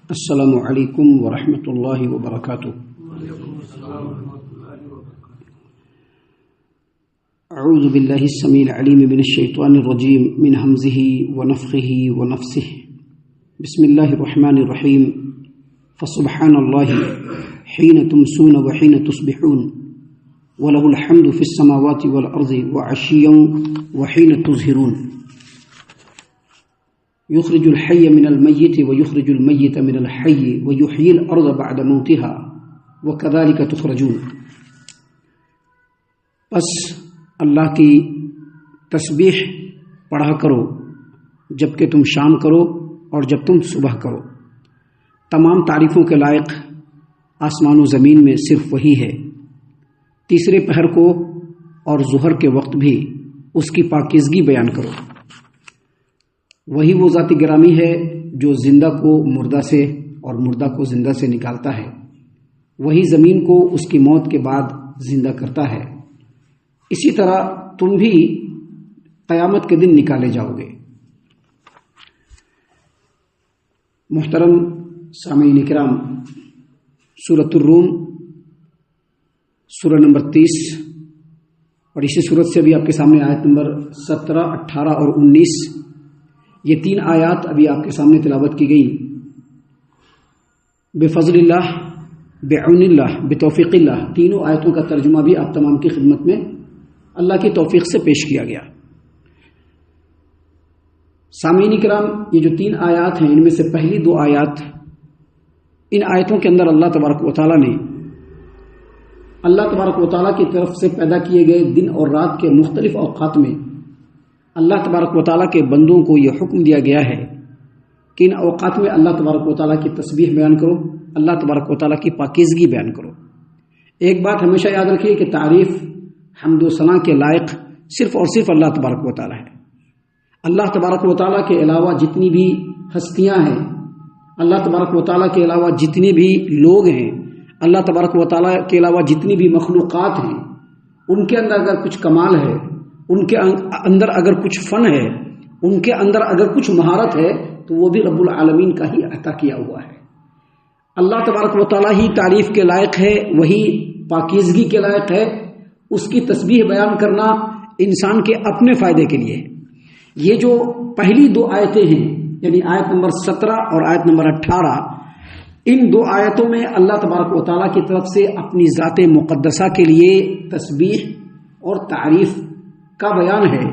السلام علیکم ورحمۃ اللہ وبرکاتہ۔ اعوذ باللہ السمیع العلیم من الشیطان الرجیم من ہمزہ ونفخہ ونفثہ۔ بسم اللہ الرحمن الرحیم۔ فسبحان اللہ حین تمسون وحین تصبحون وله الحمد في السماوات والارض وعشیا وحین تظہرون۔ یخرج الحی من المیت ویخرج المیت من الحی ویحیی الارض بعد موتها وکذالک تخرجون۔ پس اللہ کی تسبیح پڑھا کرو جب کہ تم شام کرو اور جب تم صبح کرو۔ تمام تعریفوں کے لائق آسمان و زمین میں صرف وہی ہے۔ تیسرے پہر کو اور ظہر کے وقت بھی اس کی پاکیزگی بیان کرو۔ وہی وہ ذات گرامی ہے جو زندہ کو مردہ سے اور مردہ کو زندہ سے نکالتا ہے۔ وہی زمین کو اس کی موت کے بعد زندہ کرتا ہے۔ اسی طرح تم بھی قیامت کے دن نکالے جاؤ گے۔ محترم سامعین کرام، سورۃ الروم سورہ نمبر 30 اور اسی سورت سے بھی آپ کے سامنے آیت نمبر 17، 18 اور 19، یہ 3 آیات ابھی آپ کے سامنے تلاوت کی گئی۔ بفضل اللہ، بعون اللہ، بتوفیق اللہ، تینوں آیتوں کا ترجمہ بھی آپ تمام کی خدمت میں اللہ کی توفیق سے پیش کیا گیا۔ سامعین کرام، یہ جو 3 آیات ہیں، ان میں سے پہلی 2 آیات، ان آیتوں کے اندر اللہ تبارک و تعالیٰ نے اللہ تبارک و تعالیٰ کی طرف سے پیدا کیے گئے دن اور رات کے مختلف اوقات میں اللہ تبارک و تعالیٰ کے بندوں کو یہ حکم دیا گیا ہے کہ ان اوقات میں اللہ تبارک و تعالیٰ کی تسبیح بیان کرو، اللہ تبارک و تعالیٰ کی پاکیزگی بیان کرو۔ ایک بات ہمیشہ یاد رکھیے کہ تعریف، حمد و ثنا کے لائق صرف اور صرف اللہ تبارک و تعالیٰ ہے۔ اللہ تبارک و تعالیٰ کے علاوہ جتنی بھی ہستیاں ہیں، اللہ تبارک و تعالیٰ کے علاوہ جتنے بھی لوگ ہیں، اللہ تبارک و تعالیٰ کے علاوہ جتنی بھی مخلوقات ہیں، ان کے اندر اگر کچھ کمال ہے، ان کے اندر اگر کچھ فن ہے، ان کے اندر اگر کچھ مہارت ہے، تو وہ بھی رب العالمین کا ہی عطا کیا ہوا ہے۔ اللہ تبارک و تعالیٰ ہی تعریف کے لائق ہے، وہی پاکیزگی کے لائق ہے۔ اس کی تسبیح بیان کرنا انسان کے اپنے فائدے کے لیے۔ یہ جو پہلی 2 آیتیں ہیں، یعنی آیت نمبر 17 اور آیت نمبر 18، ان 2 آیتوں میں اللہ تبارک و تعالیٰ کی طرف سے اپنی ذات مقدسہ کے لیے تسبیح اور تعریف کا بیان ہے،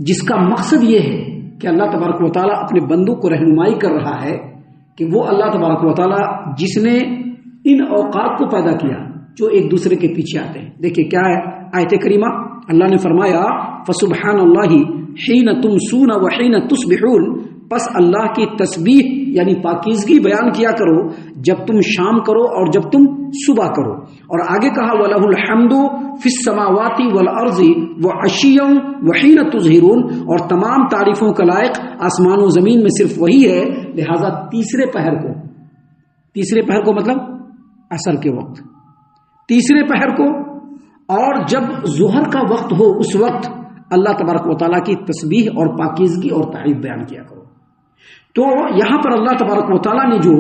جس کا مقصد یہ ہے کہ اللہ تبارک و تعالیٰ اپنے بندوں کو رہنمائی کر رہا ہے کہ وہ اللہ تبارک و تعالیٰ جس نے ان اوقات کو پیدا کیا جو ایک دوسرے کے پیچھے آتے ہیں۔ دیکھیں کیا ہے آیت کریمہ، اللہ نے فرمایا فسبحان اللہ حین تمسون وحین تصبحون، پس اللہ کی تسبیح یعنی پاکیزگی بیان کیا کرو جب تم شام کرو اور جب تم صبح کرو۔ اور آگے کہا وَلَهُ الْحَمْدُ فِي السَّمَاوَاتِ وَالْأَرْضِ وَعَشِيًّا وَحِينَ تُظْهِرُونَ، اور تمام تعریفوں کا لائق آسمان و زمین میں صرف وہی ہے۔ لہذا تیسرے پہر کو مطلب عصر کے وقت، تیسرے پہر کو اور جب ظہر کا وقت ہو، اس وقت اللہ تبارک و تعالیٰ کی تسبیح اور پاکیزگی اور تعریف بیان کیا کرو۔ تو یہاں پر اللہ تبارک و تعالیٰ نے جو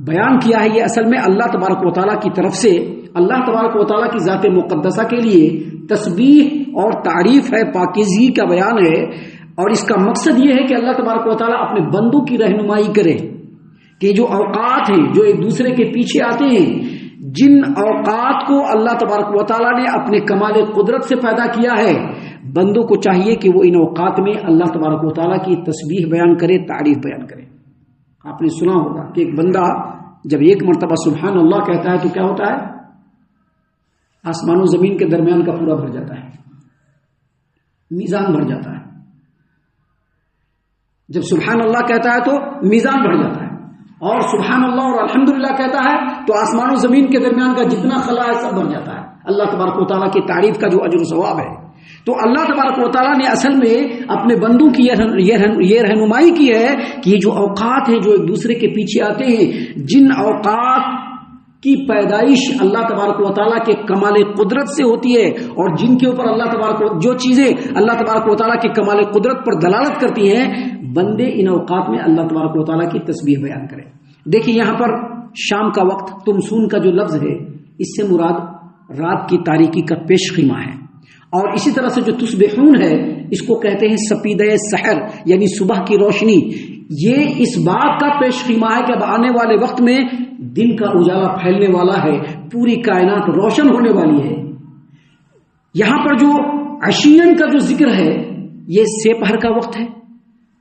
بیان کیا ہے، یہ اصل میں اللہ تبارک و تعالیٰ کی طرف سے اللہ تبارک و تعالیٰ کی ذات مقدسہ کے لیے تسبیح اور تعریف ہے، پاکیزگی کا بیان ہے۔ اور اس کا مقصد یہ ہے کہ اللہ تبارک و تعالیٰ اپنے بندوں کی رہنمائی کرے کہ جو اوقات ہیں جو ایک دوسرے کے پیچھے آتے ہیں، جن اوقات کو اللہ تبارک و تعالیٰ نے اپنے کمال قدرت سے پیدا کیا ہے، بندوں کو چاہیے کہ وہ ان اوقات میں اللہ تبارک و تعالیٰ کی تسبیح بیان کرے، تعریف بیان کرے۔ آپ نے سنا ہوگا کہ ایک بندہ جب ایک مرتبہ سبحان اللہ کہتا ہے تو کیا ہوتا ہے؟ آسمان و زمین کے درمیان کا پورا بھر جاتا ہے، میزان بھر جاتا ہے۔ جب سبحان اللہ کہتا ہے تو میزان بھر جاتا ہے، اور سبحان اللہ اور الحمدللہ کہتا ہے تو آسمان و زمین کے درمیان کا جتنا خلا ہے سب بھر جاتا ہے۔ اللہ تبارک و تعالیٰ کی تعریف کا جو اجر و ثواب ہے، تو اللہ تبارک و تعالیٰ نے اصل میں اپنے بندوں کی یہ رہنمائی کی ہے کہ یہ جو اوقات ہیں جو ایک دوسرے کے پیچھے آتے ہیں، جن اوقات کی پیدائش اللہ تبارک و تعالیٰ کے کمال قدرت سے ہوتی ہے اور جن کے اوپر اللہ تبارک جو چیزیں اللہ تبارک و تعالیٰ کے کمال قدرت پر دلالت کرتی ہیں بندے ان اوقات میں اللہ تبارک و تعالیٰ کی تسبیح بیان کریں. دیکھیے یہاں پر شام کا وقت تمسون کا جو لفظ ہے اس سے مراد رات کی تاریکی کا پیش خیمہ ہے، اور اسی طرح سے جو تسبحون ہے اس کو کہتے ہیں سپیدہ سحر یعنی صبح کی روشنی. یہ اس بات کا پیش خیمہ ہے کہ اب آنے والے وقت میں دن کا اجالا پھیلنے والا ہے، پوری کائنات روشن ہونے والی ہے. یہاں پر جو عشین کا جو ذکر ہے یہ سے پہر کا وقت ہے،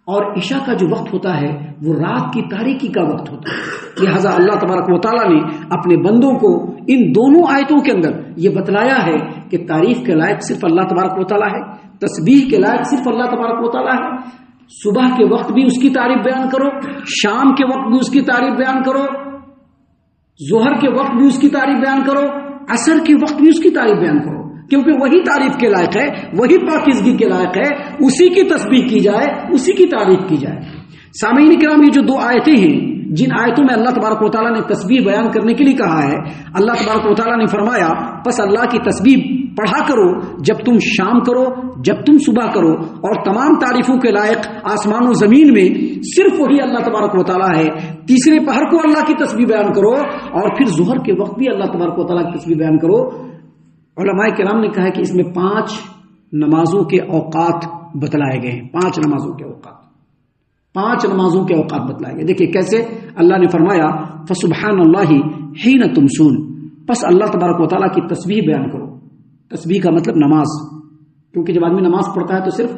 اور عشاء کا جو وقت ہوتا ہے وہ رات کی تاریکی کا وقت ہوتا ہے. لہذا اللہ تبارک و تعالیٰ نے اپنے بندوں کو ان دونوں آیتوں کے اندر یہ بتلایا ہے کہ تعریف کے لائق صرف اللہ تبارک و تعالیٰ ہے، تسبیح کے لائق صرف اللہ تبارک و تعالیٰ ہے. صبح کے وقت بھی اس کی تعریف بیان کرو، شام کے وقت بھی اس کی تعریف بیان کرو، ظہر کے وقت بھی اس کی تعریف بیان کرو، عصر کے وقت بھی اس کی تعریف بیان کرو، کیونکہ وہی تعریف کے لائق ہے، وہی پاکیزگی کے لائق ہے، اسی کی تسبیح کی جائے، اسی کی تعریف کی جائے. سامعین کرام، یہ جو دو آیتیں ہیں جن آیتوں میں اللہ تبارک و تعالیٰ نے تسبیح بیان کرنے کے لیے کہا ہے، اللہ تبارک و تعالیٰ نے فرمایا پس اللہ کی تسبیح پڑھا کرو جب تم شام کرو، جب تم صبح کرو، اور تمام تعریفوں کے لائق آسمان و زمین میں صرف وہی اللہ تبارک و تعالیٰ ہے. تیسرے پہر کو اللہ کی تسبیح بیان کرو، اور پھر ظہر کے وقت بھی اللہ تبارک و تعالیٰ کی تسبیح بیان کرو. علماء کرام نے کہا ہے کہ اس میں 5 نمازوں کے اوقات بتلائے گئے ہیں. 5 نمازوں کے اوقات، 5 نمازوں کے اوقات بتلائے گئے. دیکھیے کیسے. اللہ نے فرمایا فسبحان اللہ حین تمسون، پس اللہ تبارک و تعالیٰ کی تسبیح بیان کرو. تسبیح کا مطلب نماز، کیونکہ جب آدمی نماز پڑھتا ہے تو صرف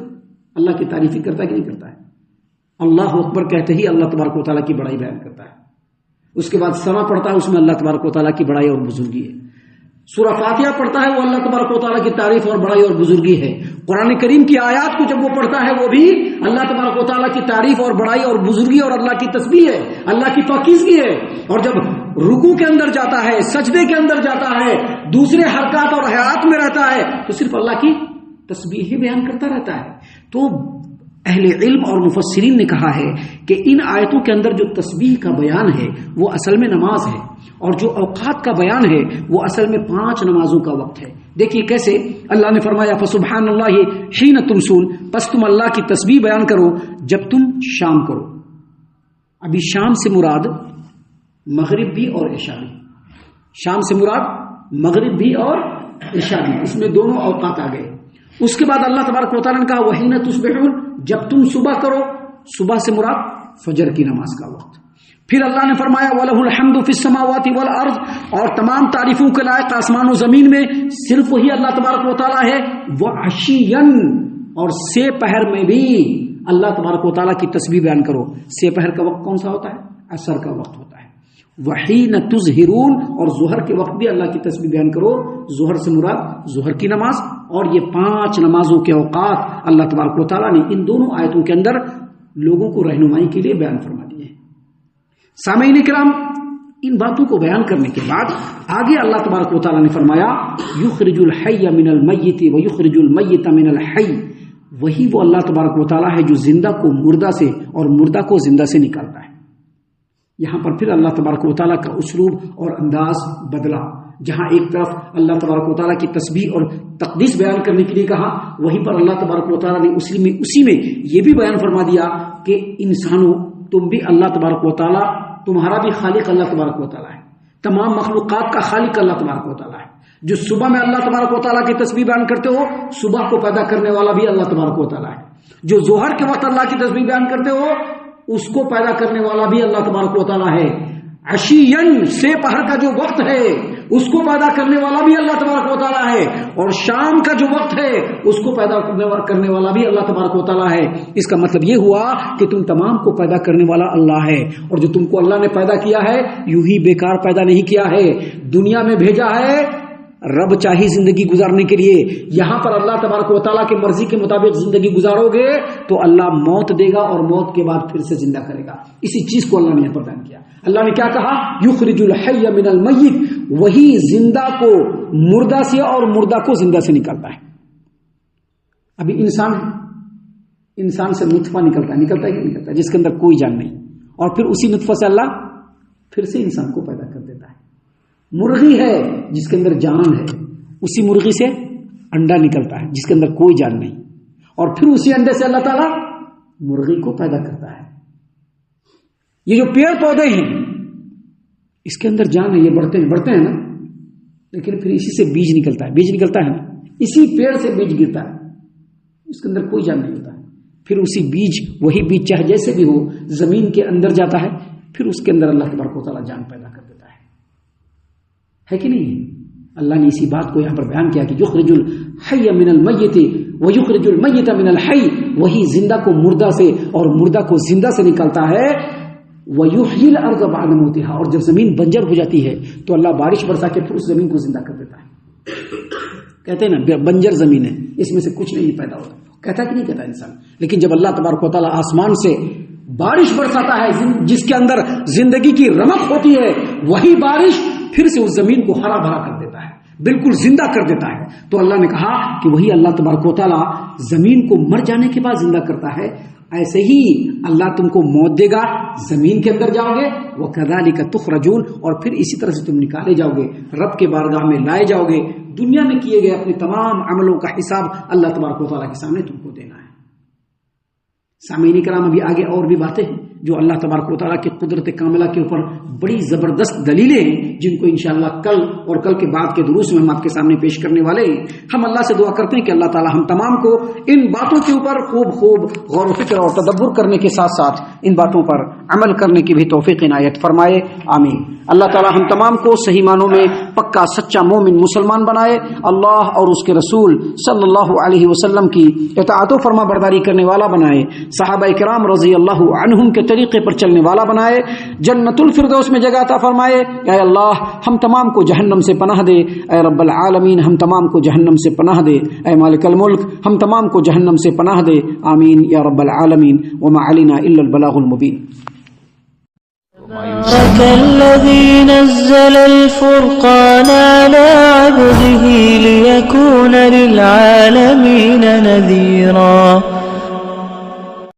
اللہ کی تعریف ہی کرتا ہے کہ نہیں کرتا ہے. اللہ اکبر کہتے ہی اللہ تبارک و تعالیٰ کی بڑائی بیان کرتا ہے. اس کے بعد سما پڑھتا ہے، اس میں اللہ تبارک و تعالیٰ کی بڑائی اور بزرگی ہے. سورہ فاتحہ پڑھتا ہے، وہ اللہ تبارک و تعالیٰ کی تعریف اور بڑائی اور بزرگی ہے. قرآن کریم کی آیات کو جب وہ پڑھتا ہے وہ بھی اللہ تبارک و تعالیٰ کی تعریف اور بڑائی اور بزرگی اور اللہ کی تسبیح ہے، اللہ کی پاکیزگی ہے. اور جب رکوع کے اندر جاتا ہے، سجدے کے اندر جاتا ہے، دوسرے حرکات اور حیات میں رہتا ہے تو صرف اللہ کی تسبیح ہی بیان کرتا رہتا ہے. تو اہل علم اور مفسرین نے کہا ہے کہ ان آیتوں کے اندر جو تسبیح کا بیان ہے وہ اصل میں نماز ہے، اور جو اوقات کا بیان ہے وہ اصل میں 5 نمازوں کا وقت ہے. دیکھیے کیسے. اللہ نے فرمایا فسبحان اللہ حین تمسون، پس تم اللہ کی تسبیح بیان کرو جب تم شام کرو. ابھی شام سے مراد مغرب بھی اور عشاء بھی. شام سے مراد مغرب بھی اور عشاء بھی، اس میں دونوں اوقات آ گئے. اس کے بعد اللہ تبارک و تعالیٰ نے کہا وحین تصبحون، جب تم صبح کرو. صبح سے مراد فجر کی نماز کا وقت. پھر اللہ نے فرمایا وَلَهُ الْحَمْدُ فِي السَّمَاوَاتِ وَالْأَرْضِ، اور تمام تعریفوں کے لائق آسمان و زمین میں صرف وہی اللہ تبارک و تعالیٰ ہے. وَعَشِيًّا، اور سے پہر میں بھی اللہ تبارک و تعالیٰ کی تسبیح بیان کرو. سے پہر کا وقت کون سا ہوتا ہے؟ عصر کا وقت ہوتا ہے. وحین تظہرون، اور ظہر کے وقت بھی اللہ کی تسبیح بیان کرو. ظہر سے مراد ظہر کی نماز. اور یہ 5 نمازوں کے اوقات اللہ تبارک و تعالیٰ نے ان دونوں آیتوں کے اندر لوگوں کو رہنمائی کے لیے بیان فرما دیے ہیں. سامعین کرام، ان باتوں کو بیان کرنے کے بعد آگے اللہ تبارک و تعالیٰ نے فرمایا یخرج الحی من المیت ویخرج المیت من الحی. وہی وہ اللہ تبارک و تعالیٰ ہے جو زندہ کو مردہ سے اور مردہ کو زندہ سے نکالتا ہے. یہاں پر پھر اللہ تبارک و تعالیٰ کا اسلوب اور انداز بدلا. جہاں ایک طرف اللہ تبارک و تعالیٰ کی تسبیح اور تقدیس بیان کرنے کے لیے کہا، وہیں پر اللہ تبارک و تعالیٰ نے اسی میں یہ بھی بیان فرما دیا کہ انسانوں تم بھی اللہ تبارک و تعالیٰ، تمہارا بھی خالق اللہ تبارک و تعالیٰ ہے. تمام مخلوقات کا خالق اللہ تبارک و تعالیٰ ہے. جو صبح میں اللہ تبارک و تعالیٰ کی تسبیح بیان کرتے ہو، صبح کو پیدا کرنے والا بھی اللہ تبارک و تعالیٰ ہے. جو ظہر کے وقت اللہ کی تسبیح بیان کرتے ہو، اس کو پیدا کرنے والا بھی اللہ تبارک و تعالیٰ ہے. عشین، سے پہر کا جو وقت ہے اس کو پیدا کرنے والا بھی اللہ تبارک و تعالیٰ ہے. اور شام کا جو وقت ہے اس کو پیدا کرنے والا بھی اللہ تبارک و تعالیٰ ہے. اس کا مطلب یہ ہوا کہ تم تمام کو پیدا کرنے والا اللہ ہے. اور جو تم کو اللہ نے پیدا کیا ہے یوں ہی بیکار پیدا نہیں کیا ہے. دنیا میں بھیجا ہے رب چاہی زندگی گزارنے کے لیے. یہاں پر اللہ تبارک و تعالیٰ کی مرضی کے مطابق زندگی گزارو گے تو اللہ موت دے گا اور موت کے بعد پھر سے زندہ کرے گا. اسی چیز کو اللہ نے یہاں پر بیان کیا. اللہ نے کیا کہا؟ یخرج الحی من المیت، وہی زندہ کو مردہ سے اور مردہ کو زندہ سے نکالتا ہے. ابھی انسان سے نطفہ نکلتا ہے کہ نہیں نکلتا ہے، جس کے اندر کوئی جان نہیں، اور پھر اسی نطفہ سے اللہ پھر سے انسان کو پیدا کر دیتا ہے. مرغی ہے جس کے اندر جان ہے، اسی مرغی سے انڈا نکلتا ہے جس کے اندر کوئی جان نہیں، اور پھر اسی انڈے سے اللہ تعالیٰ مرغی کو پیدا کرتا ہے. یہ جو پیڑ پودے ہیں اس کے اندر جان ہے, یہ بڑھتے ہیں نا, لیکن پھر اسی سے بیج نکلتا ہے نا, اسی پیڑ سے بیج گرتا ہے, اس کے اندر کوئی جان نہیں ہوتا ہے. پھر اسی بیج, وہی بیج چاہے جیسے بھی ہو زمین کے اندر جاتا ہے, پھر اس کے اندر اللہ تبارک و تعالیٰ جان پیدا کر دیتا ہے کہ نہیں؟ اللہ نے اسی بات کو یہاں پر بیان کیا کہ یخرج الحی من المیت ویخرج المیت من الحی, وہی زندہ کو مردہ سے اور مردہ کو زندہ سے نکالتا ہے. ویحیی الارض بعد موتها, اور جب زمین بنجر ہو جاتی ہے تو اللہ بارش برسا کے پھر اس زمین کو زندہ کر دیتا ہے. کہتے ہیں نا بنجر زمین ہے, اس میں سے کچھ نہیں پیدا ہوتا, کہتا کہ نہیں کہتا انسان. لیکن جب اللہ تبارک و تعالیٰ آسمان سے بارش برساتا ہے جس کے اندر زندگی کی رمق ہوتی ہے, وہی بارش پھر سے اس زمین کو ہرا بھرا کر دیتا ہے, بالکل زندہ کر دیتا ہے. تو اللہ نے کہا کہ وہی اللہ تبارک و تعالیٰ زمین کو مر جانے کے بعد زندہ کرتا ہے, ایسے ہی اللہ تم کو موت دے گا, زمین کے اندر جاؤ گے, وَكَذَلِكَ تُخْرَجُونَ, اور پھر اسی طرح سے تم نکالے جاؤ گے, رب کے بارگاہ میں لائے جاؤ گے. دنیا میں کیے گئے اپنے تمام عملوں کا حساب اللہ تبارک و تعالیٰ کے سامنے تم کو دینا ہے. سامعین کرام, ابھی آگے اور بھی باتیں ہیں جو اللہ تبارک و تعالیٰ کی قدرت کاملہ کے اوپر بڑی زبردست دلیلیں ہیں, جن کو انشاءاللہ کل اور کل کے بعد کے دروس میں ہم آپ کے سامنے پیش کرنے والے ہیں. ہم اللہ سے دعا کرتے ہیں کہ اللہ تعالیٰ ہم تمام کو ان باتوں کے اوپر خوب غور و فکر اور تدبر کرنے کے ساتھ ساتھ ان باتوں پر عمل کرنے کی بھی توفیق عنایت فرمائے, آمین. اللہ تعالیٰ ہم تمام کو صحیح معنوں میں پکا سچا مومن مسلمان بنائے, اللہ اور اس کے رسول صلی اللہ علیہ وسلم کی اطاعت و فرما برداری کرنے والا بنائے, صحابہ کرام رضی اللہ عنہم کے طریقے پر چلنے والا بنائے, جنت الفردوس میں جگہ عطا فرمائے. اے اللہ ہم تمام کو جہنم سے پناہ دے, اے رب العالمین ہم تمام کو جہنم سے پناہ دے, اے مالک الملک ہم تمام کو جہنم سے پناہ دے, آمین یا رب العالمین. وما علینا الا البلاغ المبین. تبارك الذي نزل الفرقان على عبده ليكون للعالمين نذيرا.